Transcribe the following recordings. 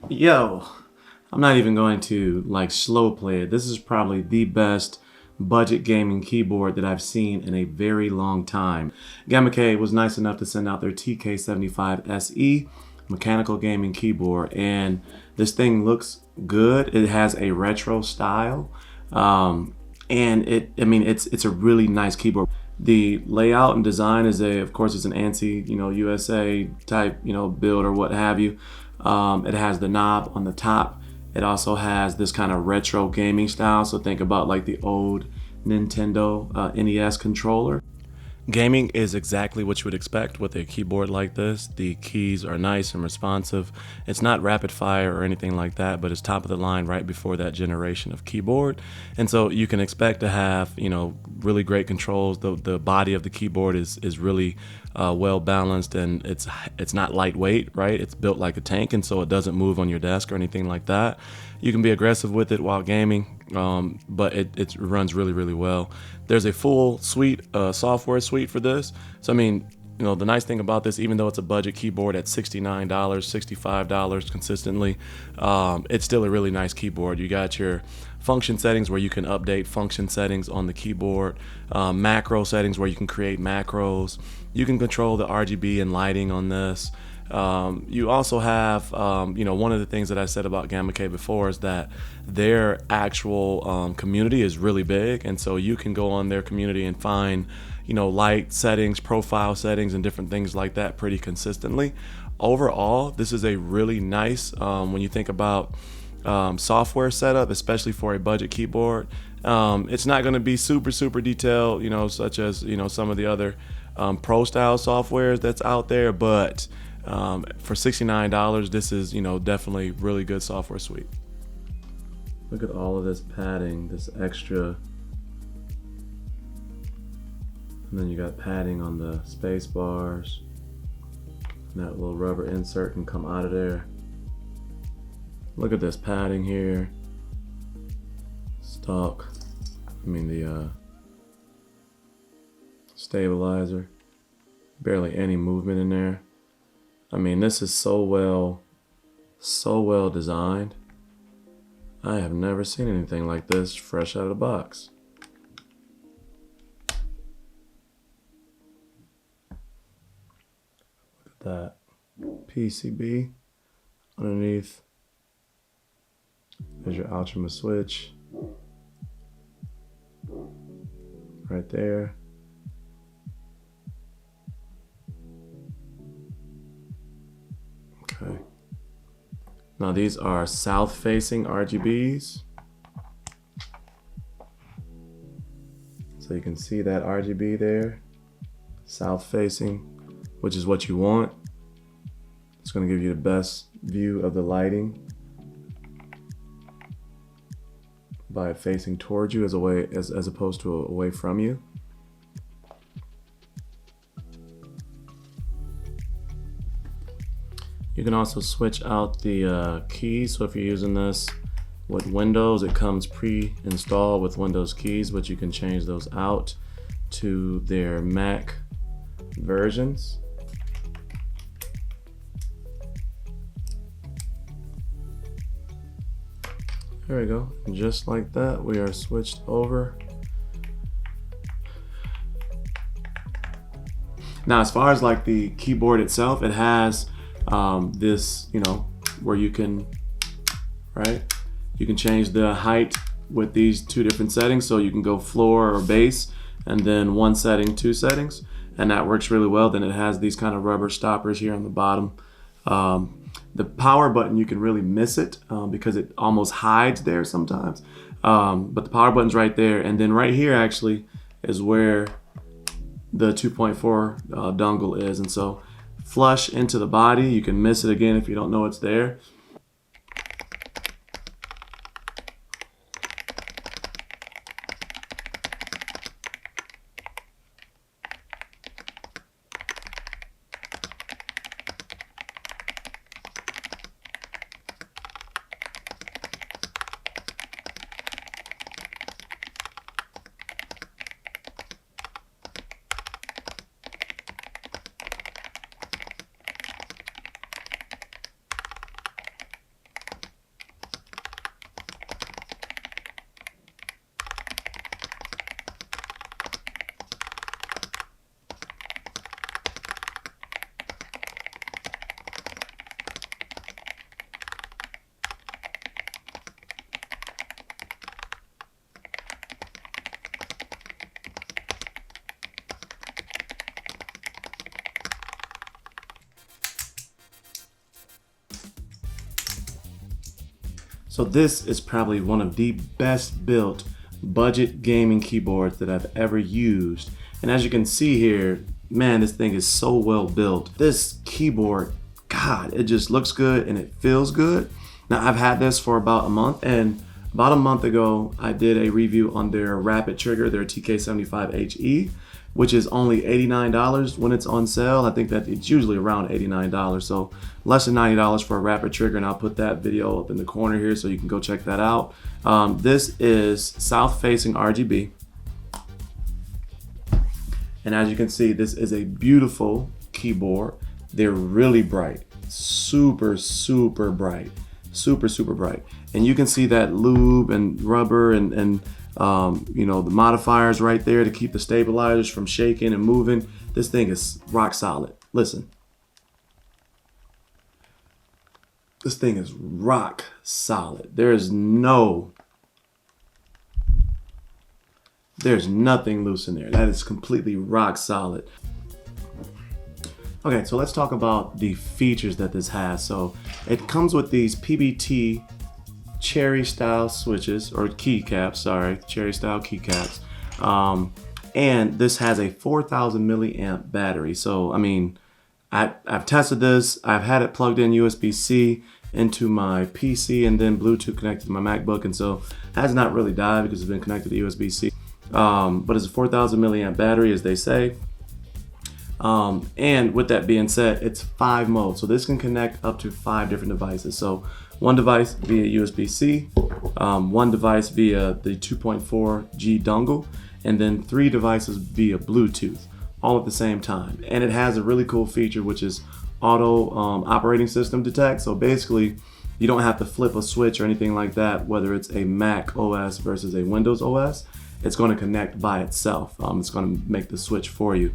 Yo, I'm not even going to like slow play it. This is probably the best budget gaming keyboard that I've seen in a very long time. Gamakay was nice enough to send out their TK75 SE mechanical gaming keyboard, and this thing looks good. It has a retro style, and it's a really nice keyboard. The layout and design is of course, it's an ANSI, USA type, build or what have you. It has the knob on the top. It also has this kind of retro gaming style. So think about like the old Nintendo NES controller. Gaming is exactly what you would expect with a keyboard like this. The keys are nice and responsive. It's not rapid fire or anything like that, but it's top of the line right before that generation of keyboard. And so you can expect to have, really great controls. The body of the keyboard is really well balanced, and it's not lightweight, right? It's built like a tank, and so it doesn't move on your desk or anything like that. You can be aggressive with it while gaming, but it runs really, really well. There's a full suite, software suite for this. So, the nice thing about this, even though it's a budget keyboard at $69, $65 consistently, it's still a really nice keyboard. You got your function settings where you can update function settings on the keyboard, macro settings where you can create macros. You can control the RGB and lighting on this. You also have, one of the things that I said about Gamakay before is that their actual community is really big, and so you can go on their community and find, light settings, profile settings, and different things like that pretty consistently. Overall, this is a really nice, when you think about software setup, especially for a budget keyboard. It's not going to be super, super detailed, such as, some of the other pro style softwares that's out there, but for $69, this is, definitely really good software suite. Look at all of this padding, this extra. And then you got padding on the space bars. And that little rubber insert can come out of there. Look at this padding here. The stabilizer. Barely any movement in there. This is so well designed. I have never seen anything like this fresh out of the box. Look at that PCB underneath. There's your Ultima switch right there. Okay. Now these are south-facing RGBs. So you can see that RGB there, south-facing, which is what you want. It's going to give you the best view of the lighting by facing towards you as opposed to away from you. You can also switch out the keys. So if you're using this with Windows, it comes pre-installed with Windows keys, but you can change those out to their Mac versions. There we go. And just like that, we are switched over. Now, as far as like the keyboard itself, it has this, where you can, you can change the height with these two different settings. So you can go floor or bass, and then one setting, two settings, and that works really well. Then it has these kind of rubber stoppers here on the bottom. The power button, you can really miss it because it almost hides there sometimes. But the power button's right there. And then right here actually is where the 2.4 dongle is. And so flush into the body, you can miss it again if you don't know it's there. So this is probably one of the best built budget gaming keyboards that I've ever used. And as you can see here, man, this thing is so well built. This keyboard, God, it just looks good and it feels good. Now I've had this for about a month, and about a month ago, I did a review on their Rapid Trigger, their TK75HE, which is only $89 when it's on sale. I think that it's usually around $89, so less than $90 for a Rapid Trigger, and I'll put that video up in the corner here so you can go check that out. This is south-facing RGB, and as you can see, this is a beautiful keyboard. They're really bright, super bright. Super bright, and you can see that lube and rubber and you know, the modifiers right there to keep the stabilizers from shaking and moving. This thing is rock solid. Listen, this thing is rock solid. There's nothing loose in there. That is completely rock solid. Okay, so let's talk about the features that this has. So it comes with these PBT cherry style switches, or keycaps, sorry, cherry style keycaps. And this has a 4,000 milliamp battery. So, I mean, I've tested this. I've had it plugged in USB-C into my PC and then Bluetooth connected to my MacBook. And so it has not really died because it's been connected to USB-C. But it's a 4,000 milliamp battery, as they say. And with that being said, it's 5 modes. So this can connect up to 5 different devices. So one device via USB-C, one device via the 2.4G dongle, and then 3 devices via Bluetooth, all at the same time. And it has a really cool feature, which is auto operating system detect. So basically, you don't have to flip a switch or anything like that, whether it's a Mac OS versus a Windows OS. It's going to connect by itself. It's going to make the switch for you.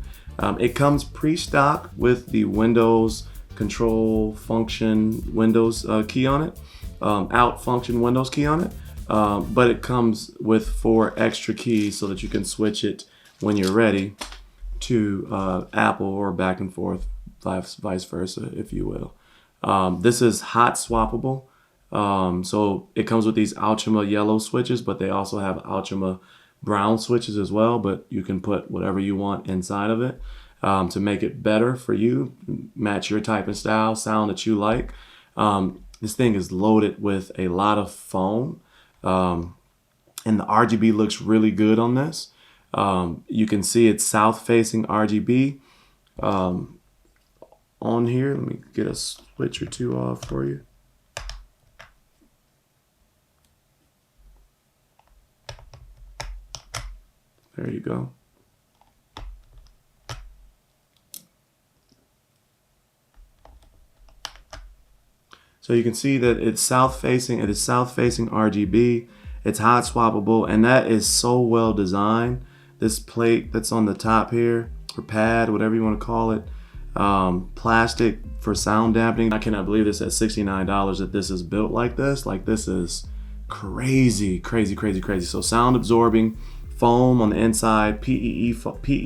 It comes pre-stock with the Windows control function Windows key on it, out function Windows key on it, but it comes with 4 extra keys so that you can switch it when you're ready to Apple, or back and forth, vice versa, if you will. This is hot swappable, so it comes with these Ultima yellow switches, but they also have Ultima brown switches as well, but you can put whatever you want inside of it to make it better for you, match your type and style, sound that you like. This thing is loaded with a lot of foam, and the RGB looks really good on this. You can see it's south-facing RGB on here. Let me get a switch or two off for you. There you go. So you can see that it's south-facing. It is south-facing RGB. It's hot swappable, and that is so well designed. This plate that's on the top here, or pad, whatever you want to call it, plastic for sound dampening. I cannot believe this at $69 that this is built like this. Like, this is crazy. So sound absorbing foam on the inside, PE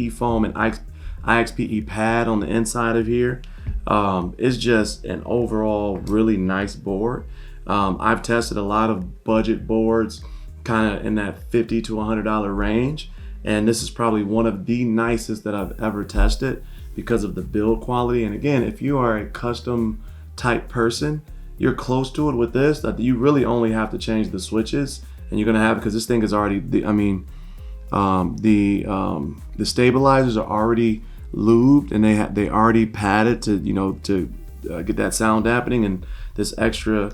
foam and IXPE pad on the inside of here. It's just an overall really nice board. I've tested a lot of budget boards kind of in that $50 to $100 range, and this is probably one of the nicest that I've ever tested because of the build quality. And again, if you are a custom type person, you're close to it with this, that you really only have to change the switches, and you're gonna have, because this thing is already, the stabilizers are already lubed, and they already padded to get that sound dampening, and this extra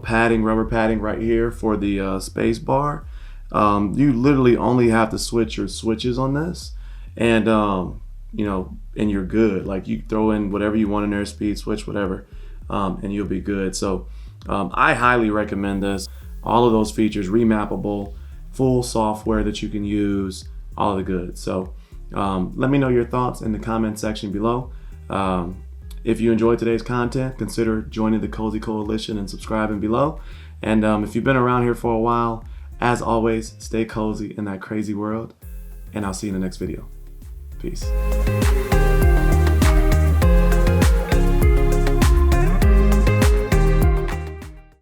padding, rubber padding right here for the space bar. You literally only have to switch your switches on this, and and you're good. Like, you throw in whatever you want in there, speed switch, whatever, and you'll be good. So I highly recommend this. All of those features, remappable, full software that you can use, all the good. So let me know your thoughts in the comment section below. If you enjoyed today's content, consider joining the Cozy Coalition and subscribing below. And if you've been around here for a while, as always, stay cozy in that crazy world, and I'll see you in the next video. Peace.